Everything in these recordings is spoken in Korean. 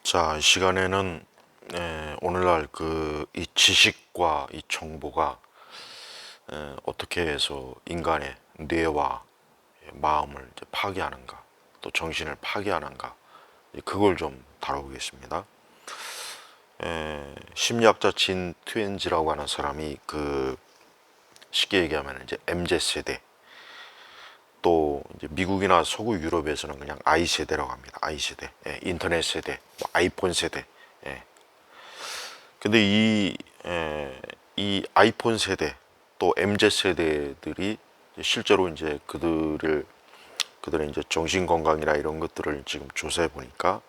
자, 이 시간에는 오늘날 이 지식과 이 정보가 어떻게 해서 인간의 뇌와 마음을 이제 파괴하는가, 또 정신을 파괴하는가, 그걸 좀 다뤄보겠습니다. 심리학자 진 트웬지라고 하는 사람이 쉽게 얘기하면 이제 MZ 세대, 또 이제 미국이나 서구 유럽에서는 그냥 I 세대라고 합니다. I 세대, 인터넷 세대, 뭐 아이폰 세대. 근데 이 아이폰 세대 또 MZ 세대들이 실제로 이제 그들의 이제 정신 건강이나 이런 것들을 지금 조사해 보니까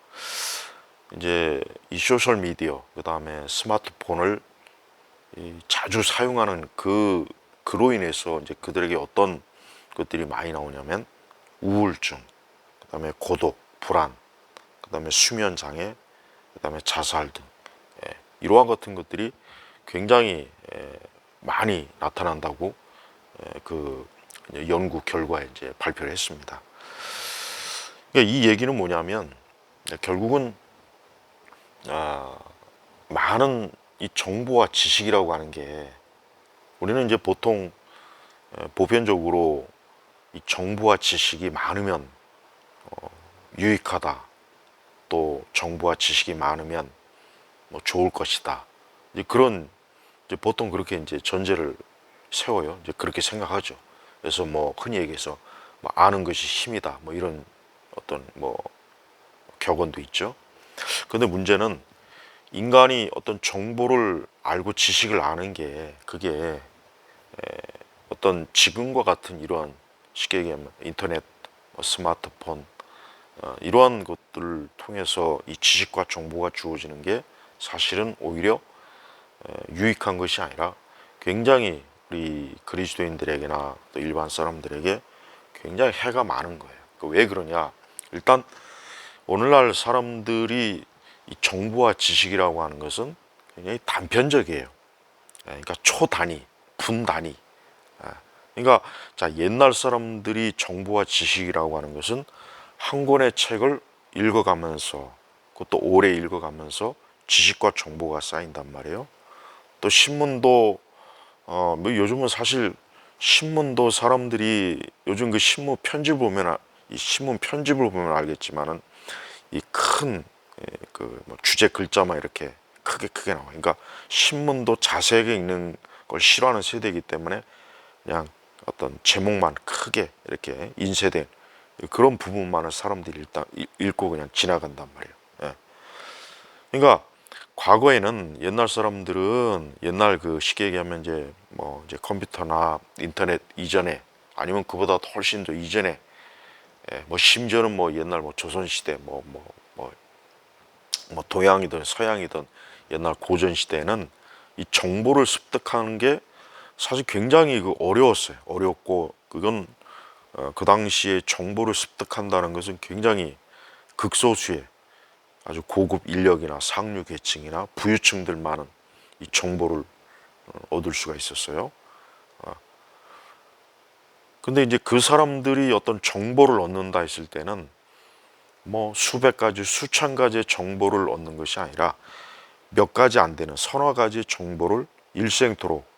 이제 이 소셜 미디어, 그 다음에 스마트폰을 자주 사용하는 그로 인해서 이제 그들에게 어떤 것들이 많이 나오냐면 우울증, 그 다음에 고독, 불안, 그 다음에 수면 장애, 그 다음에 자살 등 이러한 같은 것들이 굉장히 많이 나타난다고 그 연구 결과에 이제 발표를 했습니다. 그러니까 이 얘기는 뭐냐면 결국은 많은 이 정보와 지식이라고 하는 게 우리는 이제 보통 보편적으로 이 정보와 지식이 많으면 유익하다, 또 정보와 지식이 많으면 뭐 좋을 것이다. 이제 보통 그렇게 이제 전제를 세워요. 이제 그렇게 생각하죠. 그래서 뭐 흔히 얘기해서 뭐 아는 것이 힘이다. 뭐 이런 어떤 뭐 격언도 있죠. 근데 문제는 인간이 어떤 정보를 알고 지식을 아는 게 그게 어떤 지금과 같은 이러한 쉽게 얘기하면 인터넷, 뭐 스마트폰 이러한 것들을 통해서 이 지식과 정보가 주어지는 게 사실은 오히려 유익한 것이 아니라 굉장히 우리 그리스도인들에게나 또 일반 사람들에게 굉장히 해가 많은 거예요. 왜 그러냐? 일단 오늘날 사람들이 이 정보와 지식이라고 하는 것은 굉장히 단편적이에요. 그러니까 초단위, 분단위. 그러니까 자, 옛날 사람들이 정보와 지식이라고 하는 것은 한 권의 책을 읽어가면서, 그것도 오래 읽어가면서 지식과 정보가 쌓인단 말이에요. 또 신문도 뭐 요즘은 사실 신문도 사람들이 요즘 그 신문 편집을 보면 알겠지만은 이 큰 뭐 주제 글자만 이렇게 크게 나와. 그러니까 신문도 자세하게 읽는 걸 싫어하는 세대이기 때문에 그냥 어떤 제목만 크게 이렇게 인쇄된 그런 부분만을 사람들이 일단 읽고 그냥 지나간단 말이에요. 예. 그러니까 과거에는 옛날 사람들은 옛날 쉽게 얘기하면 이제 컴퓨터나 인터넷 이전에 아니면 그보다 훨씬 더 이전에 뭐 심지어는 뭐 옛날 뭐 조선 시대 뭐 동양이든 서양이든 옛날 고전 시대에는 이 정보를 습득하는 게 사실 굉장히 어려웠어요. 어렵고 그건 그 당시에 정보를 습득한다는 것은 굉장히 극소수의 아주 고급 인력이나 상류 계층이나 부유층들만은 이 정보를 얻을 수가 있었어요. 근데 이제 그 사람들이 어떤 정보를 얻는다 했을 때는 뭐 수백 가지, 수천 가지의 정보를 얻는 것이 아니라 몇 가지 안 되는 서너 가지의 정보를 일생토록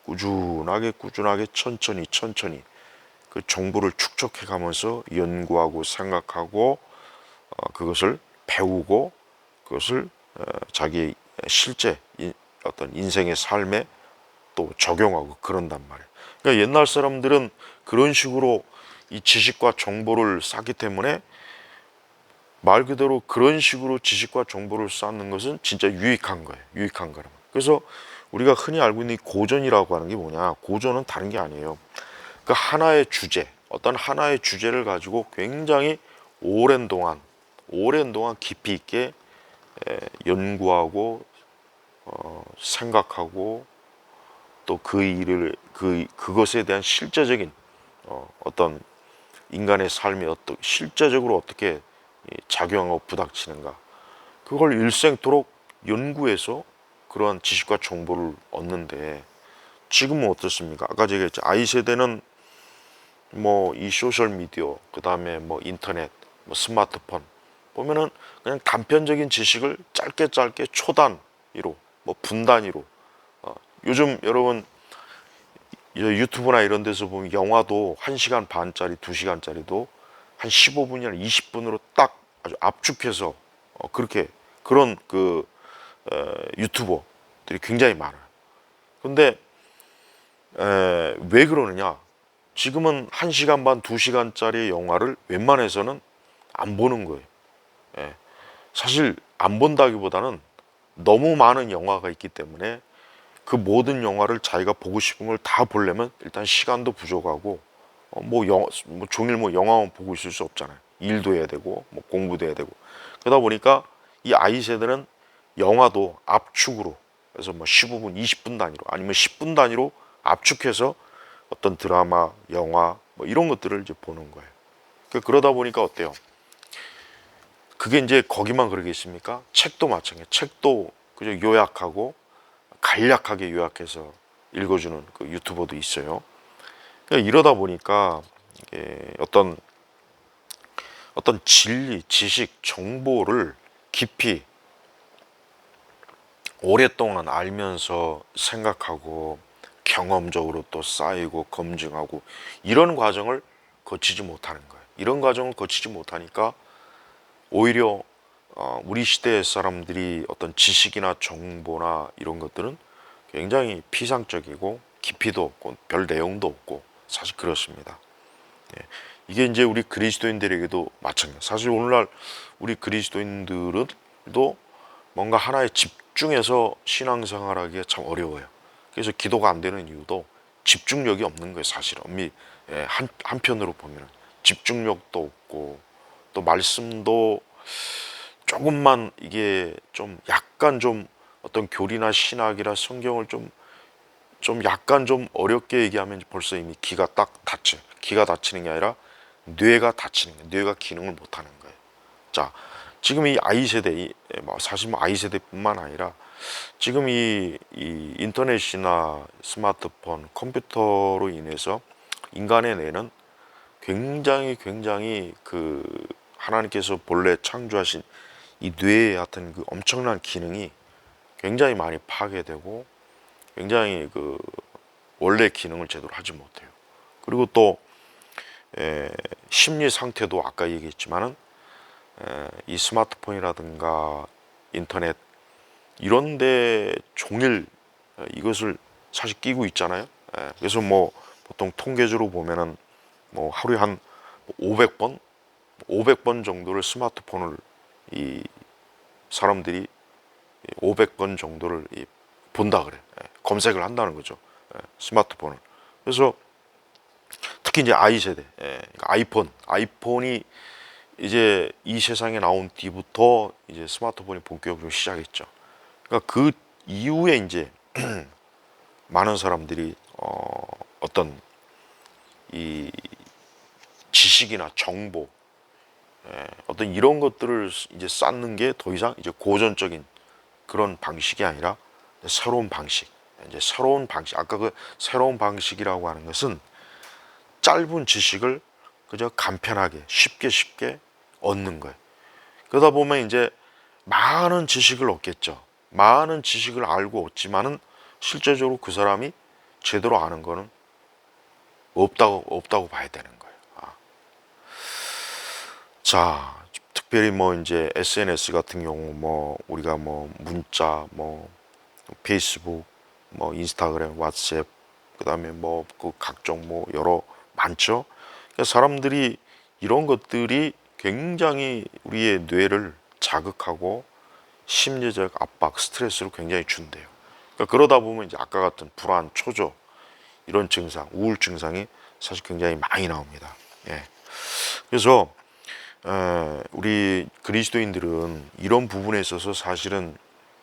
꾸준하게 천천히 그 정보를 축적해 가면서 연구하고 생각하고 그것을 배우고 그것을 자기 실제 어떤 인생의 삶에 또 적용하고 그런단 말이에요. 그러니까 옛날 사람들은 그런 식으로 이 지식과 정보를 쌓기 때문에 말 그대로 그런 식으로 지식과 정보를 쌓는 것은 진짜 유익한 거예요. 유익한 거라면. 그래서 우리가 흔히 알고 있는 고전이라고 하는 게 뭐냐? 고전은 다른 게 아니에요. 그 하나의 주제, 어떤 하나의 주제를 가지고 굉장히 오랜 동안 깊이 있게 연구하고 생각하고 또 그것에 대한 실제적인 어떤 인간의 삶이 실제적으로 어떻게 작용하고 부닥치는가, 그걸 일생토록 연구해서 그러한 지식과 정보를 얻는데, 지금은 어떻습니까? 아까 제가 했죠. I 세대는 뭐 이 소셜 미디어, 그 다음에 뭐 인터넷, 뭐 스마트폰 보면은 그냥 단편적인 지식을 짧게 짧게 초단위로 뭐 분단위로 요즘 여러분 유튜브나 이런 데서 보면 영화도 1시간 반짜리 2시간짜리도 한 15분이나 20분으로 딱 아주 압축해서 그렇게 그런 유튜버들이 굉장히 많아요. 근데 왜 그러느냐? 지금은 1시간 반, 2시간짜리 영화를 웬만해서는 안 보는 거예요. 예. 사실 안 본다기보다는 너무 많은 영화가 있기 때문에 그 모든 영화를 자기가 보고 싶은 걸 다 보려면 일단 시간도 부족하고 뭐 종일 뭐 영화만 보고 있을 수 없잖아요. 일도 해야 되고 뭐 공부도 해야 되고 그러다 보니까 이 아이 세대는 영화도 압축으로 그래서 뭐 15분, 20분 단위로 아니면 10분 단위로 압축해서 어떤 드라마, 영화 뭐 이런 것들을 이제 보는 거예요. 그러다 보니까 어때요? 그게 이제 거기만 그러겠습니까? 책도 마찬가지. 책도 그저 요약하고 간략하게 요약해서 읽어주는 그 유튜버도 있어요. 그러니까 이러다 보니까 이게 어떤 진리, 지식, 정보를 깊이 오랫동안 알면서 생각하고 경험적으로 또 쌓이고 검증하고 이런 과정을 거치지 못하는 거예요. 이런 과정을 거치지 못하니까 오히려 우리 시대의 사람들이 어떤 지식이나 정보나 이런 것들은 굉장히 피상적이고 깊이도 없고 별 내용도 없고 사실 그렇습니다. 예. 이게 이제 우리 그리스도인들에게도 마찬가지예요. 사실 오늘날 우리 그리스도인들도 뭔가 하나에 집중해서 신앙생활하기가 참 어려워요. 그래서 기도가 안 되는 이유도 집중력이 없는 거예요. 사실 한편으로 보면 집중력도 없고 또 말씀도 조금만 이게 좀 약간 좀 어떤 교리나 신학이나 성경을 좀 약간 좀 어렵게 얘기하면 벌써 이미 기가 딱 닫혀. 기가 닫히는 게 아니라 뇌가 닫히는 거예요. 뇌가 기능을 못 하는 거예요. 자, 지금 이 아이 세대, 사실 뭐 아이 세대뿐만 아니라 지금 이 인터넷이나 스마트폰, 컴퓨터로 인해서 인간의 뇌는 굉장히 그 하나님께서 본래 창조하신 이 뇌의 하여튼 그 엄청난 기능이 굉장히 많이 파괴되고 굉장히 그 원래 기능을 제대로 하지 못해요. 그리고 또 심리 상태도 아까 얘기했지만은 이 스마트폰이라든가 인터넷 이런데 종일 이것을 사실 끼고 있잖아요. 그래서 뭐 보통 통계적으로 보면은 뭐 하루에 한 500번, 500번 정도를 스마트폰을 이 사람들이 500번 정도를 본다 그래. 검색을 한다는 거죠. 스마트폰을. 그래서 특히 이제 I 세대, 그러니까 아이폰이 이제 이 세상에 나온 뒤부터 이제 스마트폰이 본격적으로 시작했죠. 그러니까 그 이후에 이제 많은 사람들이 어떤 이 지식이나 정보, 어떤 이런 것들을 이제 쌓는 게 더 이상 이제 고전적인 그런 방식이 아니라 새로운 방식, 이제 새로운 방식. 아까 그 새로운 방식이라고 하는 것은 짧은 지식을 그저 간편하게 쉽게 얻는 거예요. 그러다 보면 이제 많은 지식을 얻겠죠. 많은 지식을 알고 얻지만은 실제적으로 그 사람이 제대로 아는 거는 없다고 봐야 되는 거예요. 자, 특별히 뭐 이제 SNS 같은 경우 뭐 우리가 뭐 문자, 뭐 페이스북, 뭐 인스타그램, 왓츠앱, 그다음에 뭐 그 각종 뭐 여러 많죠. 그러니까 사람들이 이런 것들이 굉장히 우리의 뇌를 자극하고 심리적 압박, 스트레스를 굉장히 준대요. 그러니까 그러다 보면 이제 아까 같은 불안, 초조 이런 증상, 우울 증상이 사실 굉장히 많이 나옵니다. 예. 그래서 우리 그리스도인들은 이런 부분에 있어서 사실은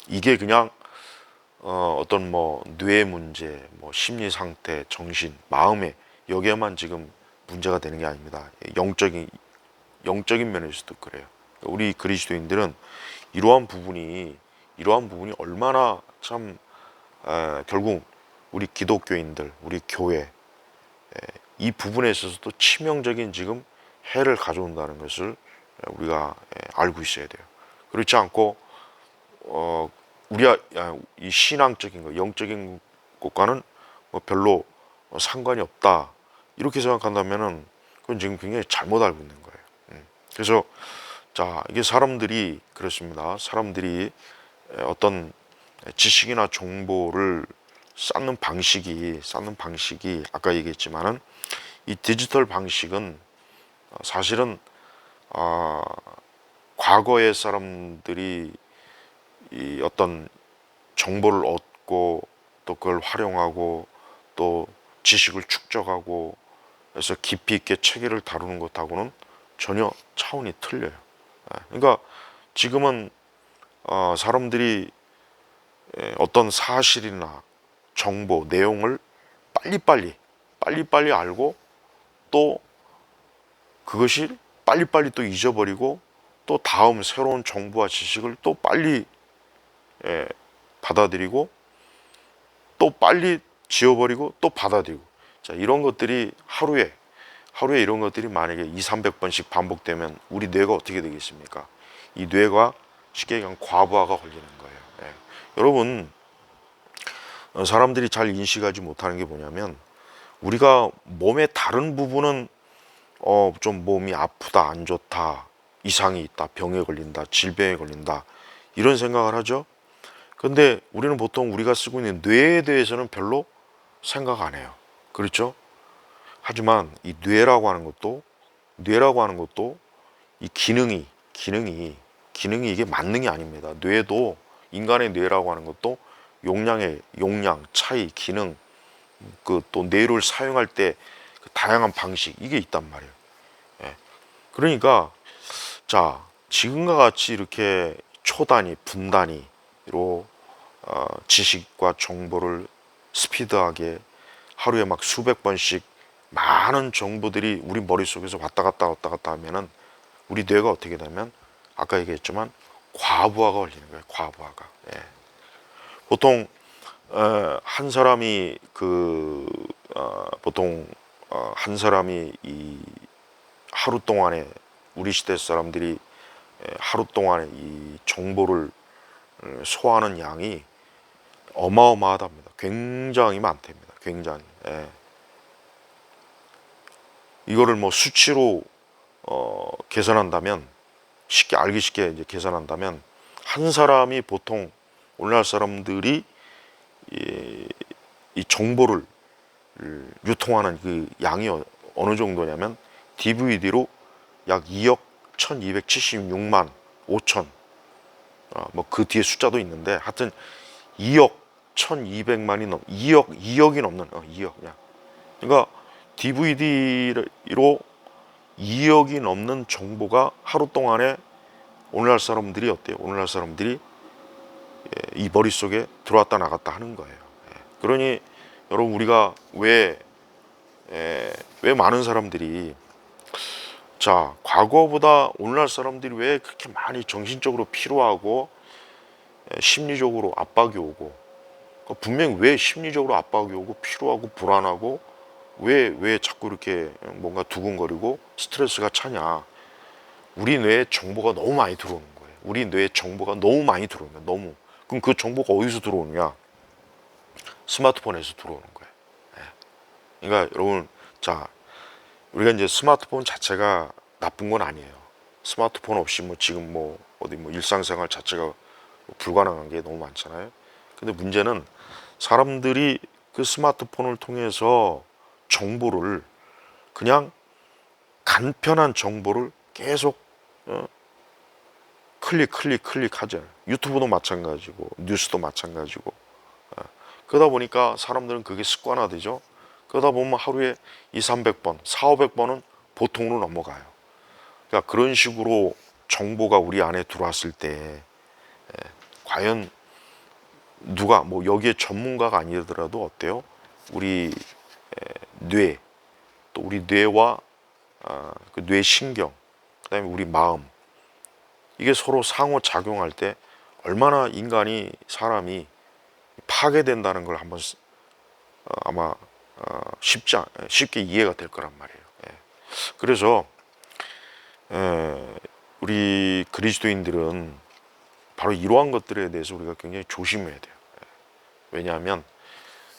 이게 그냥 어떤 뭐 뇌 문제, 뭐 심리 상태, 정신, 마음에 여기에만 지금 문제가 되는 게 아닙니다. 영적인 면에서도 그래요. 우리 그리스도인들은 이러한 부분이 얼마나 참 결국 우리 기독교인들, 우리 교회 이 부분에 있어서도 치명적인 지금 해를 가져온다는 것을 우리가 알고 있어야 돼요. 그렇지 않고 우리가 이 신앙적인 거, 영적인 것과는 뭐 별로 상관이 없다 이렇게 생각한다면은 그건 지금 굉장히 잘못 알고 있는 거예요. 그래서 자, 이게 사람들이 그렇습니다. 사람들이 어떤 지식이나 정보를 쌓는 방식이 아까 얘기했지만은 이 디지털 방식은 사실은 과거의 사람들이 이 어떤 정보를 얻고 또 그걸 활용하고 또 지식을 축적하고 그래서 깊이 있게 체계를 다루는 것하고는 전혀 차원이 틀려요. 그러니까 지금은 사람들이 어떤 사실이나 정보, 내용을 빨리빨리 알고 또 그것이 빨리빨리 또 잊어버리고 또 다음 새로운 정보와 지식을 또 빨리 받아들이고 또 빨리 지워버리고 또 받아들이고, 자, 이런 것들이 하루에 이런 것들이 만약에 200~300번씩 반복되면 우리 뇌가 어떻게 되겠습니까? 이 뇌가 쉽게 얘기하면 과부하가 걸리는 거예요. 여러분, 사람들이 잘 인식하지 못하는 게 뭐냐면 우리가 몸의 다른 부분은 좀 몸이 아프다, 안 좋다, 이상이 있다, 병에 걸린다, 질병에 걸린다 이런 생각을 하죠. 근데 우리는 보통 우리가 쓰고 있는 뇌에 대해서는 별로 생각 안 해요. 그렇죠? 하지만 이 뇌라고 하는 것도 이 기능이 이게 만능이 아닙니다. 뇌도, 인간의 뇌라고 하는 것도 용량, 차이, 기능, 그 또 뇌를 사용할 때 그 다양한 방식 이게 있단 말이에요. 그러니까 자, 지금과 같이 이렇게 초단위, 분단위로 지식과 정보를 스피드하게 하루에 막 수백 번씩 많은 정보들이 우리 머릿속에서 왔다 갔다 하면은 우리 뇌가 어떻게 되면 아까 얘기했지만 과부하가 걸리는 거예요. 과부하가. 보통 한 사람이 한 사람이 이 하루 동안에 우리 시대 사람들이 하루 동안에 이 정보를 소화하는 양이 어마어마하답니다. 굉장히 많답니다. 굉장히. 이거를 뭐 수치로 계산한다면 알기 쉽게 이제 계산한다면 한 사람이 보통 오늘날 사람들이 이 정보를 유통하는 그 양이 어느 정도냐면 DVD로 약 2억 1276만 5천 뭐 그 뒤에 숫자도 있는데 하여튼 2억 1200만이 2억이 넘는 2억이야. 그러니까 DVD로 2억이 넘는 정보가 하루 동안에 오늘날 사람들이 어때요? 오늘날 사람들이 이 머릿속에 들어왔다 나갔다 하는 거예요. 그러니 여러분, 우리가 왜 많은 사람들이 자, 과거보다 오늘날 사람들이 왜 그렇게 많이 정신적으로 피로하고 심리적으로 압박이 오고, 분명히 왜 심리적으로 압박이 오고 피로하고 불안하고 왜 자꾸 이렇게 뭔가 두근거리고 스트레스가 차냐? 우리 뇌에 정보가 너무 많이 들어오는 거예요. 우리 뇌에 정보가 너무 많이 들어오는 거예요. 너무. 그럼 그 정보가 어디서 들어오느냐? 스마트폰에서 들어오는 거예요. 그러니까 여러분, 자, 우리가 이제 스마트폰 자체가 나쁜 건 아니에요. 스마트폰 없이 뭐 지금 뭐 어디 뭐 일상생활 자체가 불가능한 게 너무 많잖아요. 근데 문제는 사람들이 그 스마트폰을 통해서 정보를 그냥 간편한 정보를 계속 클릭하잖아요. 유튜브도 마찬가지고 뉴스도 마찬가지고. 그러다 보니까 사람들은 그게 습관화되죠. 그러다 보면 하루에 200~300번, 400~500번은 보통으로 넘어가요. 그러니까 그런 식으로 정보가 우리 안에 들어왔을 때 과연 누가 뭐 여기에 전문가가 아니더라도 어때요? 우리 뇌, 또 우리 뇌와 그 뇌신경, 그다음에 우리 마음, 이게 서로 상호 작용할 때 얼마나 사람이 파괴된다는 걸 한번 아마 쉽게 이해가 될 거란 말이에요. 그래서 우리 그리스도인들은 바로 이러한 것들에 대해서 우리가 굉장히 조심해야 돼요. 왜냐하면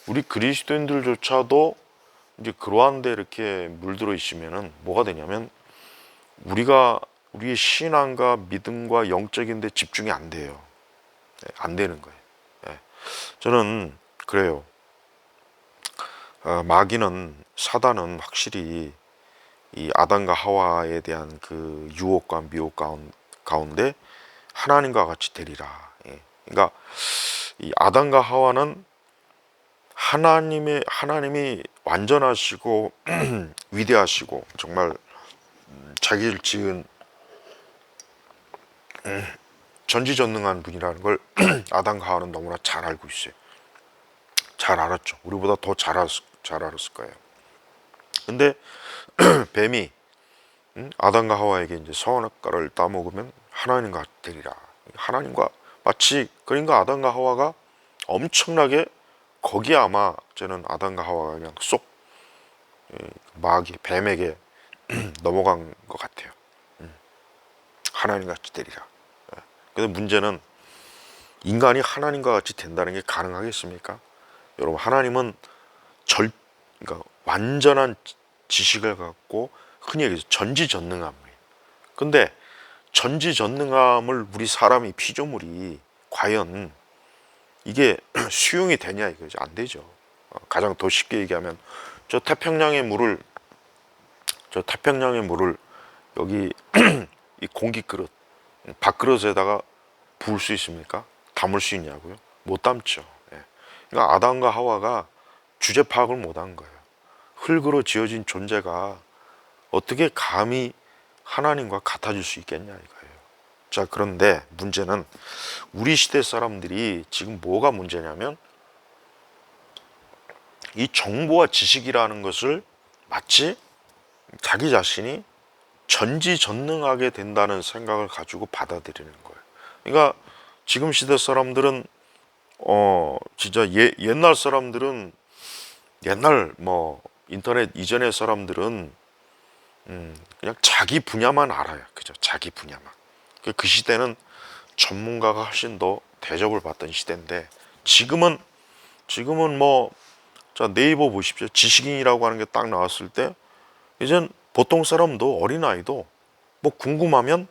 우리 그리스도인들조차도 이제 그러한 데 이렇게 물들어 있으면은 뭐가 되냐면 우리가 우리의 신앙과 믿음과 영적인 데 집중이 안 돼요. 안 되는 거예요. 저는 그래요. 마귀는, 사단은 확실히 이 아담과 하와에 대한 그 유혹과 미혹 가운데 하나님과 같이 되리라. 그러니까 이 아담과 하와는 하나님이 완전하시고 위대하시고 정말 자기를 지은 전지전능한 분이라는 걸 아담과 하와는 너무나 잘 알고 있어요. 잘 알았죠. 우리보다 더 잘 알았을 거예요. 근데 뱀이 아담과 하와에게 이제 선악과를 따먹으면 하나님과 되리라. 하나님과 마치, 그러니까 아담과 하와가 엄청나게, 거기에 아마 저는 아담과 하와가 그냥 쏙 마귀 뱀에게 넘어간 것 같아요. 하나님과 같이 되리라. 근데 문제는 인간이 하나님과 같이 된다는 게 가능하겠습니까? 여러분, 하나님은 그러니까 완전한 지식을 갖고 흔히 얘기해서 전지전능함. 근데 전지전능함을 우리 사람이, 피조물이 과연 이게 수용이 되냐 이거죠. 안 되죠. 가장 더 쉽게 얘기하면 저 태평양의 물을 여기 이 공기 그릇, 밥그릇에다가 부을 수 있습니까? 담을 수 있냐고요? 못 담죠. 그러니까 아담과 하와가 주제 파악을 못한 거예요. 흙으로 지어진 존재가 어떻게 감히 하나님과 같아질 수 있겠냐 이거예요. 자, 그런데 문제는 우리 시대 사람들이 지금 뭐가 문제냐면 이 정보와 지식이라는 것을 마치 자기 자신이 전지전능하게 된다는 생각을 가지고 받아들이는 거예요. 그러니까 지금 시대 사람들은 진짜 옛날 사람들은, 옛날 뭐 인터넷 이전의 사람들은 그냥 자기 분야만 알아요. 그죠? 자기 분야만. 그 시대는 전문가가 훨씬 더 대접을 받던 시대인데 지금은 뭐, 자, 네이버 보십시오. 지식인이라고 하는 게 딱 나왔을 때 이젠 보통 사람도, 어린아이도 뭐 궁금하면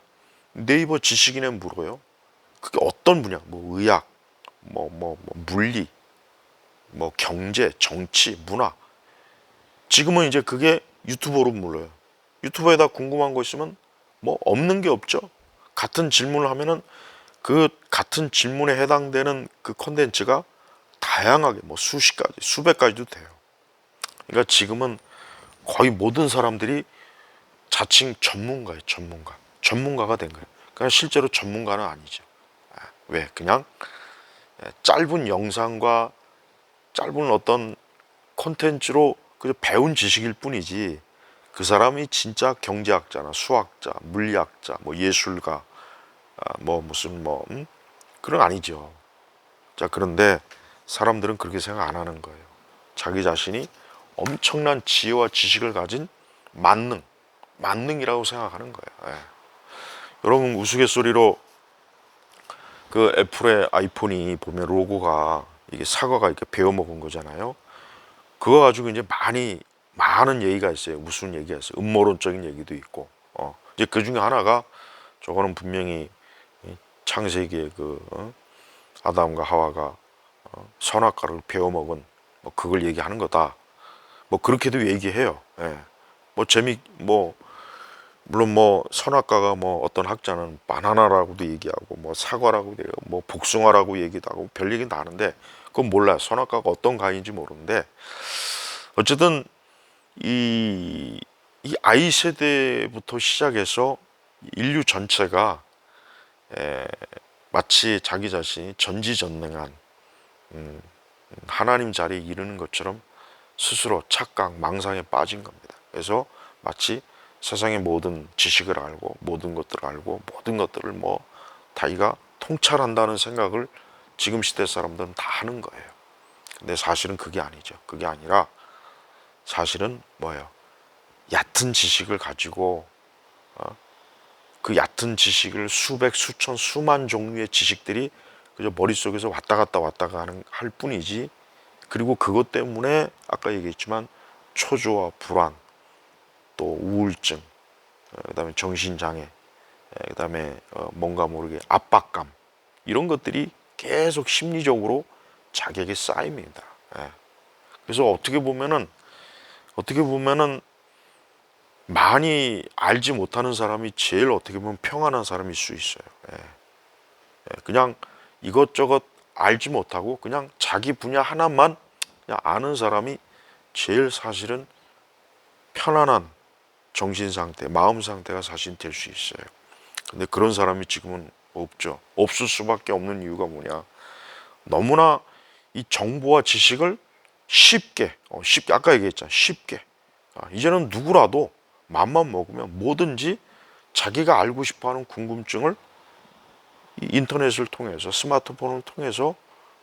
네이버 지식인에 물어요. 그게 어떤 분야, 뭐 의학, 뭐 물리, 뭐 경제, 정치, 문화. 지금은 이제 그게 유튜버로 물어요. 유튜브에다 궁금한 거 있으면 뭐 없는 게 없죠. 같은 질문을 하면은 그 같은 질문에 해당되는 그 콘텐츠가 다양하게 뭐 수십 가지, 수백 가지도 돼요. 그러니까 지금은 거의 모든 사람들이 자칭 전문가예요. 전문가가 된 거예요. 그러니까 실제로 전문가는 아니죠. 왜? 그냥 짧은 영상과 짧은 어떤 콘텐츠로 그저 배운 지식일 뿐이지, 그 사람이 진짜 경제학자나 수학자, 물리학자, 뭐 예술가, 뭐 무슨 그런 아니죠. 자, 그런데 사람들은 그렇게 생각 안 하는 거예요. 자기 자신이 엄청난 지혜와 지식을 가진 만능이라고 생각하는 거예요. 여러분, 우스갯소리로 그 애플의 아이폰이 보면 로고가 이게 사과가 이렇게 베어 먹은 거잖아요. 그거 가지고 이제 많은 얘기가 있어요. 무슨 얘기가 있어요. 음모론적인 얘기도 있고. 이제 그 중에 하나가, 저거는 분명히 창세기의 아담과 하와가 선악과를 베어 먹은 뭐 그걸 얘기하는 거다. 뭐 그렇게도 얘기해요. 물론 뭐 선악과가, 뭐 어떤 학자는 바나나라고도 얘기하고 뭐 사과라고도 얘기하고 뭐 복숭아라고 얘기도 하고 별 얘기는 다 하는데 그건 몰라요. 선악과가 어떤 과일인지 모르는데 어쨌든 이 아이 세대부터 시작해서 인류 전체가 마치 자기 자신이 전지전능한 하나님 자리에 이르는 것처럼 스스로 착각, 망상에 빠진 겁니다. 그래서 마치 세상의 모든 지식을 알고 모든 것들을 알고 모든 것들을 뭐 자기가 통찰한다는 생각을 지금 시대 사람들은 다 하는 거예요. 근데 사실은 그게 아니죠. 그게 아니라 사실은 뭐예요? 얕은 지식을 가지고 그 얕은 지식을 수백, 수천, 수만 종류의 지식들이 그저 머릿속에서 왔다 갔다 할 뿐이지, 그리고 그것 때문에 아까 얘기했지만 초조와 불안, 또 우울증, 그다음에 정신장애, 그다음에 뭔가 모르게 압박감, 이런 것들이 계속 심리적으로 자기에게 쌓입니다. 예. 그래서 어떻게 보면은 많이 알지 못하는 사람이 제일 어떻게 보면 평안한 사람일 수 있어요. 예. 그냥 이것저것 알지 못하고 그냥 자기 분야 하나만 그냥 아는 사람이 제일 사실은 편안한 정신 상태, 마음 상태가 사실 될 수 있어요. 근데 그런 사람이 지금은 없죠. 없을 수밖에 없는 이유가 뭐냐? 너무나 이 정보와 지식을 쉽게 아까 얘기했잖아. 쉽게. 이제는 누구라도 맘만 먹으면 뭐든지 자기가 알고 싶어하는 궁금증을 이 인터넷을 통해서, 스마트폰을 통해서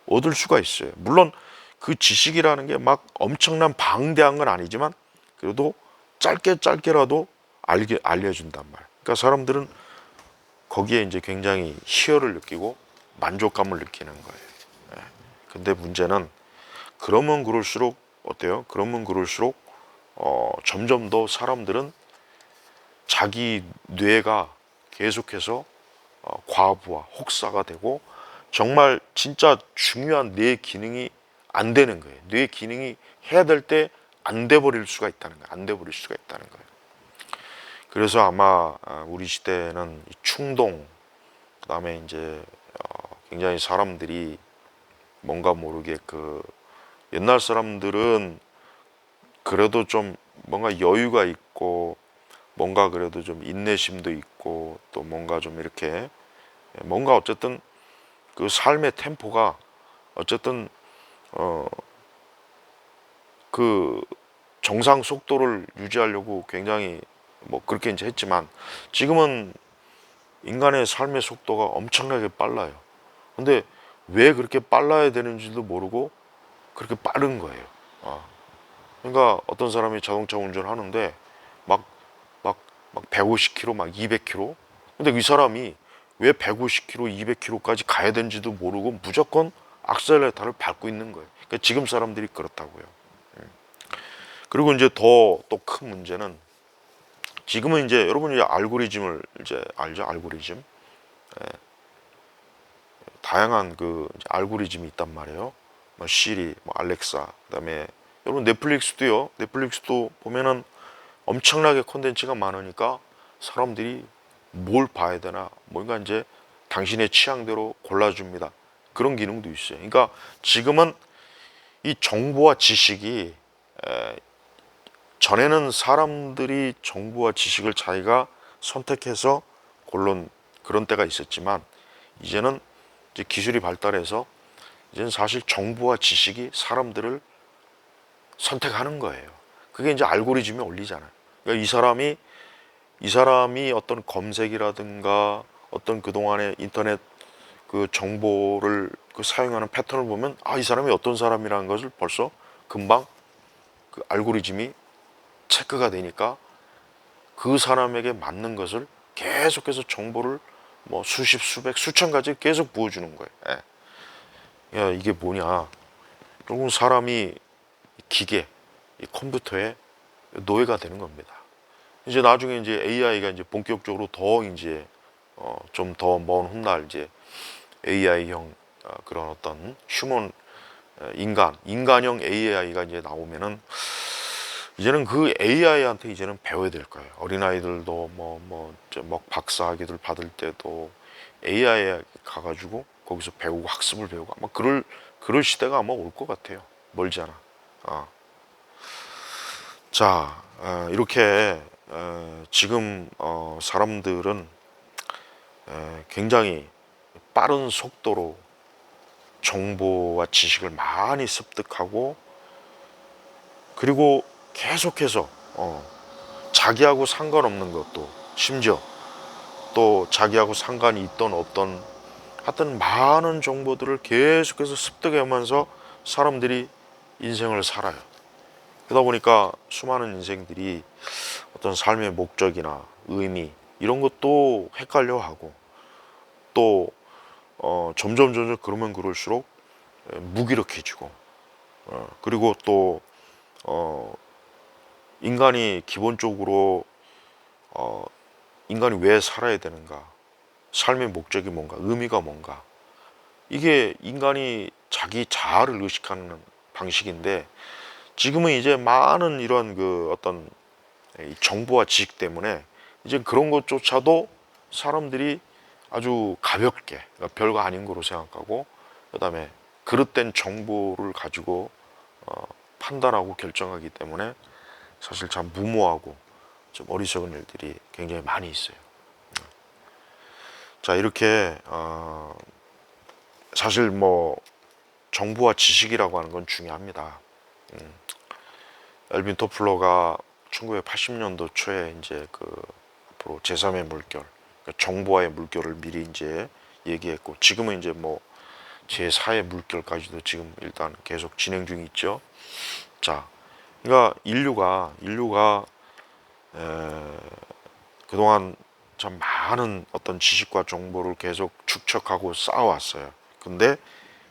얻을 수가 있어요. 물론 그 지식이라는 게 막 엄청난 방대한 건 아니지만 그래도 짧게라도 알려준단 말이에요. 그러니까 사람들은 거기에 이제 굉장히 희열을 느끼고 만족감을 느끼는 거예요. 예. 근데 문제는 그러면 그럴수록 어때요? 그러면 그럴수록 점점 더 사람들은 자기 뇌가 계속해서 과부하, 혹사가 되고 정말 진짜 중요한 뇌 기능이 안 되는 거예요. 뇌 기능이 해야 될 때 안 돼 버릴 수가 있다는 거예요. 안 돼 버릴 수가 있다는 거예요. 그래서 아마 우리 시대에는 충동, 그다음에 이제 굉장히 사람들이 뭔가 모르게 그 옛날 사람들은 그래도 좀 뭔가 여유가 있고 뭔가 그래도 좀 인내심도 있고 또 뭔가 좀 이렇게 뭔가 어쨌든 그 삶의 템포가 어쨌든 그 정상 속도를 유지하려고 굉장히 뭐 그렇게 이제 했지만 지금은 인간의 삶의 속도가 엄청나게 빨라요. 근데 왜 그렇게 빨라야 되는지도 모르고 그렇게 빠른 거예요. 그러니까 어떤 사람이 자동차 운전하는데 막, 막 150km, 막 200km. 근데 이 사람이 왜 150km, 200km까지 가야 되는지도 모르고 무조건 악셀레터를 밟고 있는 거예요. 그러니까 지금 사람들이 그렇다고요. 그리고 이제 더 또 큰 문제는 지금은 이제 여러분이 이제 알고리즘을 이제 알죠? 알고리즘. 다양한 그 알고리즘이 있단 말이에요. 뭐 시리, 뭐 알렉사, 그다음에 여러분 넷플릭스도요. 넷플릭스도 보면은 엄청나게 콘텐츠가 많으니까 사람들이 뭘 봐야 되나 뭔가 이제 당신의 취향대로 골라줍니다. 그런 기능도 있어요. 그러니까 지금은 이 정보와 지식이 전에는 사람들이 정보와 지식을 자기가 선택해서 고른 그런 때가 있었지만 이제는 이제 기술이 발달해서 이제는 사실 정보와 지식이 사람들을 선택하는 거예요. 그게 이제 알고리즘에 올리잖아요. 그러니까 이 사람이 어떤 검색이라든가 어떤 그동안의 인터넷 그 정보를 그 사용하는 패턴을 보면 이 사람이 어떤 사람이라는 것을 벌써 금방 그 알고리즘이 체크가 되니까 그 사람에게 맞는 것을 계속해서 정보를 뭐 수십, 수백, 수천 가지 계속 부어주는 거예요. 예. 야, 이게 뭐냐. 결국 사람이 기계, 이 컴퓨터의 노예가 되는 겁니다. 이제 나중에 이제 AI가 이제 본격적으로 더 이제 좀 더 먼 훗날 이제 AI형 그런 어떤 휴먼 인간형 AI가 이제 나오면은 이제는 그 AI한테 이제는 배워야 될 거예요. 어린아이들도 뭐 박사학위들 받을 때도 AI에 가가지고 거기서 배우고 학습을 배우고 아마 그럴 시대가 아마 올 것 같아요. 멀지 않아. 자, 이렇게 지금 사람들은 굉장히 빠른 속도로 정보와 지식을 많이 습득하고 그리고 계속해서 자기하고 상관없는 것도 심지어 또 자기하고 상관이 있던 없던 하여튼 많은 정보들을 계속해서 습득하면서 사람들이 인생을 살아요. 그러다 보니까 수많은 인생들이 어떤 삶의 목적이나 의미 이런 것도 헷갈려하고 또 점점 그러면 그럴수록 무기력해지고 그리고 또 인간이 기본적으로 인간이 왜 살아야 되는가, 삶의 목적이 뭔가, 의미가 뭔가, 이게 인간이 자기 자아를 의식하는 방식인데 지금은 이제 많은 이런 그 어떤 정보와 지식 때문에 이제 그런 것조차도 사람들이 아주 가볍게, 그러니까 별거 아닌 거로 생각하고 그다음에 그릇된 정보를 가지고 판단하고 결정하기 때문에 사실 참 무모하고 좀 어리석은 일들이 굉장히 많이 있어요. 자, 이렇게 사실 뭐 정보와 지식이라고 하는 건 중요합니다. 엘빈 토플러가 1980년도 초에 이제 그 앞으로 제3의 물결, 그러니까 정보와의 물결을 미리 이제 얘기했고 지금은 이제 뭐 제4의 물결까지도 지금 일단 계속 진행 중이 있죠. 자, 그러니까 인류가 그동안 참 많은 어떤 지식과 정보를 계속 축적하고 쌓아왔어요. 근데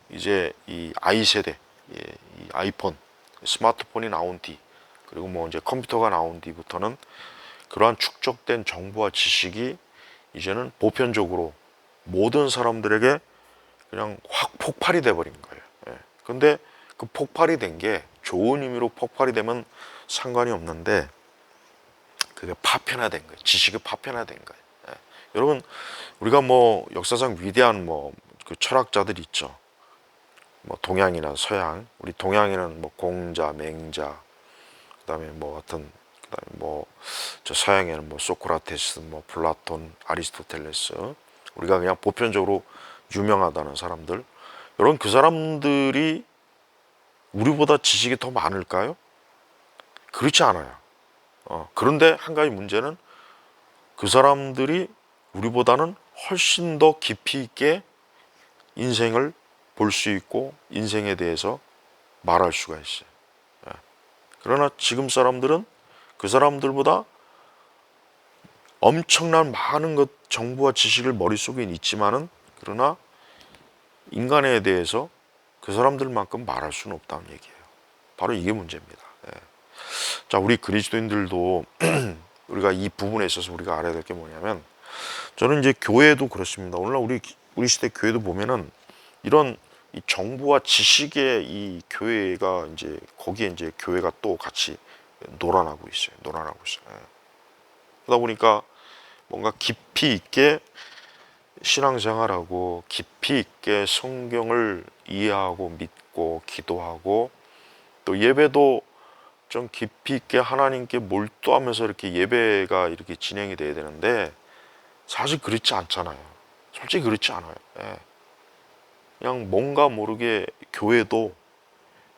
이제 이 I 세대, 이 아이폰, 스마트폰이 나온 뒤, 그리고 뭐 이제 컴퓨터가 나온 뒤부터는 그러한 축적된 정보와 지식이 이제는 보편적으로 모든 사람들에게 그냥 확 폭발이 돼 버린 거예요. 예. 근데 그 폭발이 된 게 좋은 의미로 폭발이 되면 상관이 없는데 그게 파편화된 거예요. 지식이 파편화된 거예요. 예. 여러분, 우리가 뭐 역사상 위대한 뭐 그 철학자들 있죠. 뭐 동양이나 서양, 우리 동양에는 뭐 공자, 맹자, 그다음에 뭐 하여튼 그다음에 뭐 저 서양에는 뭐 소크라테스, 뭐 플라톤, 아리스토텔레스, 우리가 그냥 보편적으로 유명하다는 사람들, 여러분 그 사람들이 우리보다 지식이 더 많을까요? 그렇지 않아요. 그런데 한 가지 문제는 그 사람들이 우리보다는 훨씬 더 깊이 있게 인생을 볼 수 있고 인생에 대해서 말할 수가 있어요. 그러나 지금 사람들은 그 사람들보다 엄청난 많은 것 정보와 지식을 머릿속에 있지만은 그러나 인간에 대해서 그 사람들만큼 말할 수는 없다는 얘기예요. 바로 이게 문제입니다. 자, 우리 그리스도인들도 우리가 이 부분에 있어서 우리가 알아야 될 게 뭐냐면, 저는 이제 교회도 그렇습니다. 오늘날 우리 시대 교회도 보면은 이런 이 정보와 지식의 이 교회가 이제 거기에 이제 교회가 또 같이 놀아나고 있어요. 그러다 보니까 뭔가 깊이 있게 신앙생활하고 깊이 있게 성경을 이해하고 믿고 기도하고 또 예배도 좀 깊이 있게 하나님께 몰두하면서 이렇게 예배가 이렇게 진행이 돼야 되는데 사실 그렇지 않잖아요. 솔직히 그렇지 않아요. 그냥 뭔가 모르게 교회도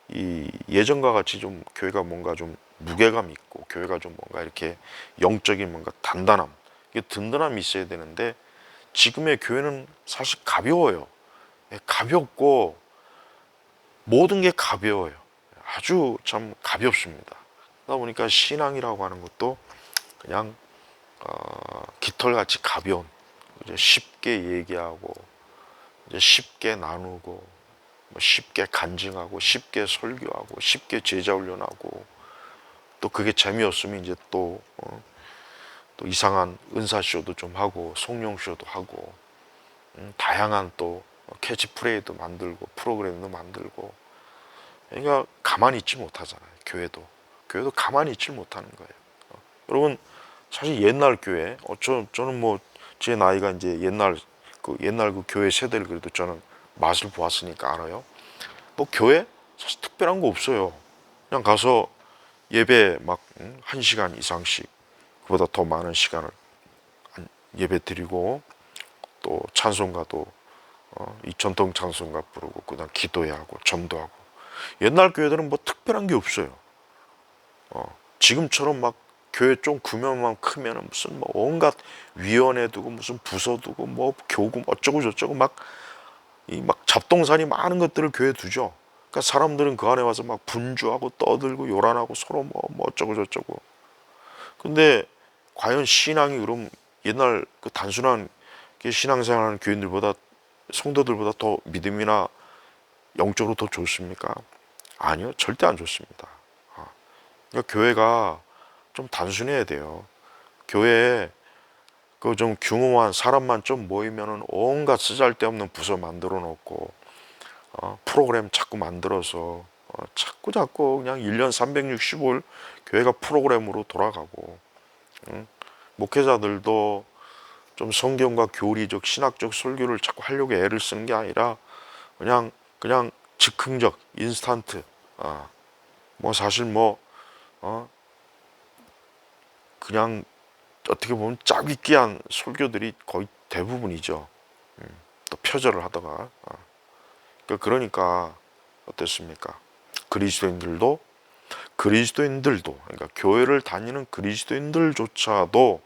이 예전과 같이 좀 교회가 뭔가 좀 무게감 있고 교회가 좀 뭔가 이렇게 영적인 뭔가 단단함, 이게 든든함이 있어야 되는데 지금의 교회는 사실 가벼워요. 가볍고 모든 게 가벼워요. 아주 참 가볍습니다. 그러다 보니까 신앙이라고 하는 것도 그냥 깃털같이 가벼운, 이제 쉽게 얘기하고 이제 쉽게 나누고 쉽게 간증하고 쉽게 설교하고 쉽게 제자 훈련하고 또 그게 재미없으면 이제 또 이상한 은사쇼도 좀 하고 성령쇼도 하고 다양한 또 캐치프레이도 만들고 프로그램도 만들고, 그러니까 가만히 있지 못하잖아요. 교회도 가만히 있지 못하는 거예요. 여러분 사실 옛날 교회, 저는 뭐 제 나이가 이제 옛날 그 교회 세대를 그래도 저는 맛을 보았으니까 알아요. 뭐 교회 사실 특별한 거 없어요. 그냥 가서 예배 막 1시간 이상씩 그보다 더 많은 시간을 예배 드리고 또 찬송가도 이 전통 찬송가 부르고 그다음 기도해야 하고 전도하고. 옛날 교회들은 뭐 특별한 게 없어요. 지금처럼 막 교회 좀 규모만 크면은 무슨 뭐 온갖 위원회 두고 무슨 부서 두고 뭐 교구 어쩌고 저쩌고 막 잡동사니 많은 것들을 교회에 두죠. 그러니까 사람들은 그 안에 와서 막 분주하고 떠들고 요란하고 서로 뭐 어쩌고 저쩌고. 근데 과연 신앙이 그럼 옛날 그 단순한 신앙생활하는 교인들보다 성도들보다 더 믿음이나 영적으로 더 좋습니까? 아니요, 절대 안 좋습니다. 그러니까 교회가 좀 단순해야 돼요. 교회에 그 좀 규모만 사람만 좀 모이면은 온갖 쓰잘데없는 부서 만들어 놓고 프로그램 자꾸 만들어서 자꾸 그냥 1년 365일 교회가 프로그램으로 돌아가고, 목회자들도 좀 성경과 교리적 신학적 설교를 자꾸 하려고 애를 쓰는 게 아니라 그냥 즉흥적 인스턴트, 뭐 사실 뭐 그냥 어떻게 보면 짜깁기한 설교들이 거의 대부분이죠. 또 표절을 하다가 그러니까 어떻습니까? 그리스도인들도 그러니까 교회를 다니는 그리스도인들조차도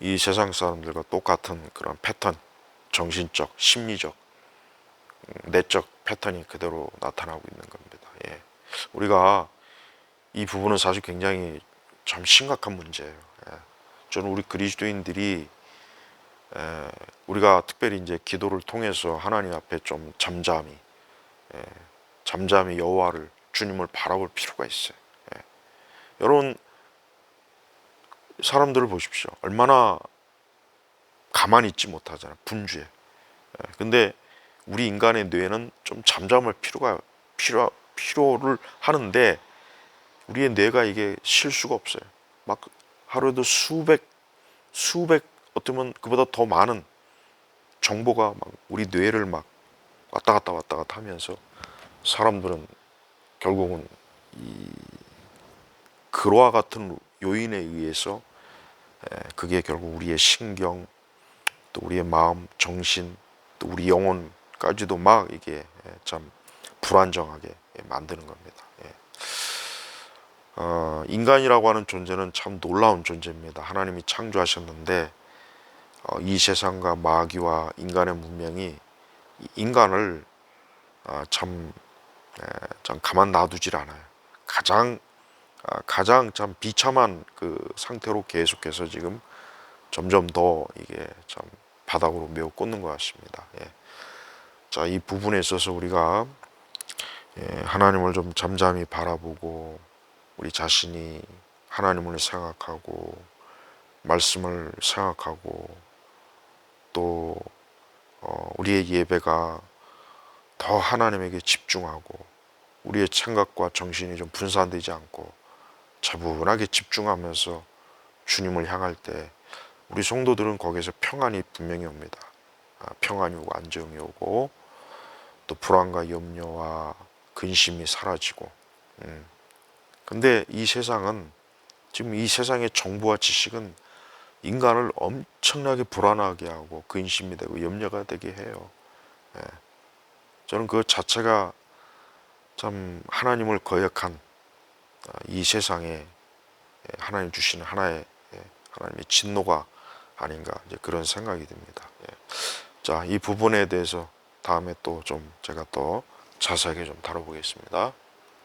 이 세상 사람들과 똑같은 그런 패턴, 정신적, 심리적, 내적 패턴이 그대로 나타나고 있는 겁니다. 예. 우리가 이 부분은 사실 굉장히 참 심각한 문제예요. 예. 저는 우리 그리스도인들이 우리가 특별히 이제 기도를 통해서 하나님 앞에 좀 잠잠히 여호와를 주님을 바라볼 필요가 있어요. 예. 여러분 사람들을 보십시오. 얼마나 가만히 있지 못하잖아요. 분주해. 근데 우리 인간의 뇌는 좀 잠잠할 필요를 하는데 우리의 뇌가 이게 쉴 수가 없어요. 막 하루에도 수백 어쩌면 그보다 더 많은 정보가 막 우리 뇌를 막 왔다 갔다 하면서 사람들은 결국은 이 그와 같은 요인에 의해서 그게 결국 우리의 신경, 또 우리의 마음, 정신, 또 우리 영혼까지도 막 이게 참 불안정하게 만드는 겁니다. 인간이라고 하는 존재는 참 놀라운 존재입니다. 하나님이 창조하셨는데 이 세상과 마귀와 인간의 문명이 인간을 참 가만 놔두질 않아요. 가장 참 비참한 그 상태로 계속해서 지금 점점 더 이게 참 바닥으로 메어 꽂는 것 같습니다. 자, 이 부분에 있어서 우리가 하나님을 좀 잠잠히 바라보고 우리 자신이 하나님을 생각하고 말씀을 생각하고 또 우리의 예배가 더 하나님에게 집중하고 우리의 생각과 정신이 좀 분산되지 않고 차분하게 집중하면서 주님을 향할 때 우리 성도들은 거기에서 평안이 분명히 옵니다. 평안이 오고 안정이 오고 또 불안과 염려와 근심이 사라지고. 근데 이 세상은 지금 이 세상의 정보와 지식은 인간을 엄청나게 불안하게 하고 근심이 되고 염려가 되게 해요. 저는 그 자체가 참 하나님을 거역한 이 세상에 하나님 주시는 하나님의 진노가 아닌가 이제 그런 생각이 듭니다. 자, 이 부분에 대해서 다음에 또 좀 제가 또 자세하게 좀 다뤄보겠습니다.